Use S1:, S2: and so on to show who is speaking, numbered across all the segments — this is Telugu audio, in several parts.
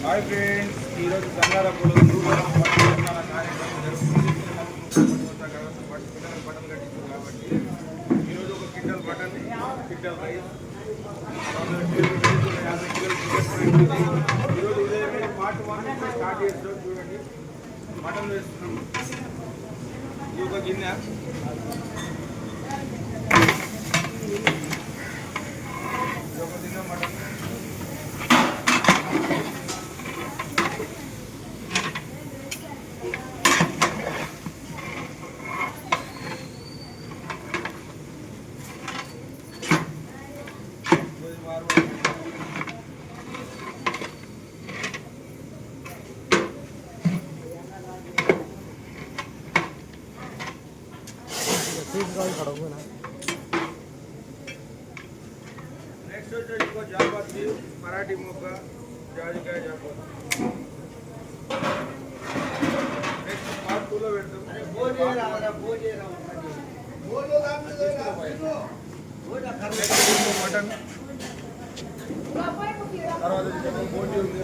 S1: హాయ్ ఫ్రెండ్స్, ఈరోజు గంగారపులో నూతన పట్టు నిర్మాణ కార్యక్రమం జరుగుతుంది. పిల్లలకు బట్టలు కట్టించారు కాబట్టి ఈరోజు ఒక క్వింటల్ బటన్, క్వింటల్ రైస్, 50 కిలోలు చికెన్. ఈరోజు ఉదయమే పార్ట్ 1 నుంచి స్టార్ట్ చేస్తాం. చూడండి, మటన్ వేస్తున్నాం. ఇది ఒక గిన్నె, మటన్. నెక్స్ట్ వచ్చేసి జాపత్తి, మరాఠీ మొగ్గ, జాజికాయ జాపత్తి. నెక్స్ట్ పార్ట్ 2లో పెడతాం. మటన్ తర్వాత బోటి ఉంది.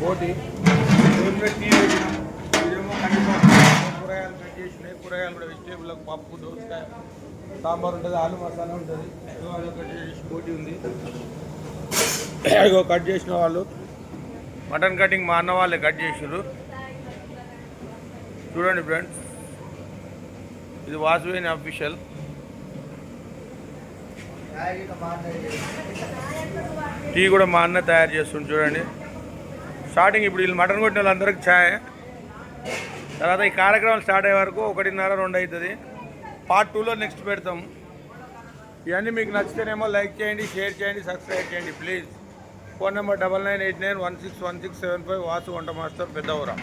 S1: బోటి టీ వేసినాం. ఇదేమో కందిపప్పు, కూరగాయలు కట్ చేసినాయి. కూరగాయలు కూడా వెజిటేబుల్, పప్పు, దోసకాయ, సాంబార్ ఉంటుంది, ఆలు మసాలా ఉంటుంది. అదో కట్ చేసి బోటి ఉంది. ఇగో కట్ చేసిన వాళ్ళు మటన్ కటింగ్ మా అన్న వాళ్ళే కట్ చేసారు. చూడండి ఫ్రెండ్స్, ఇది వాసువేని అఫీషియల్. టీ కూడా మా అన్న తయారు చేస్తుంది. చూడండి, స్టార్టింగ్ ఇప్పుడు వీళ్ళు మటన్ కొట్టిన వాళ్ళందరికీ ఛాయ్. తర్వాత ఈ కార్యక్రమం స్టార్ట్ అయ్యే వరకు 1:30-2 అవుతుంది. పార్ట్ 2లో నెక్స్ట్ పెడతాం. ఇవన్నీ మీకు నచ్చితేనేమో లైక్ చేయండి, షేర్ చేయండి, సబ్స్క్రైబ్ చేయండి ప్లీజ్. Phone number 9989161675. వాసు వంట మాస్టర్, పెద్దవరా.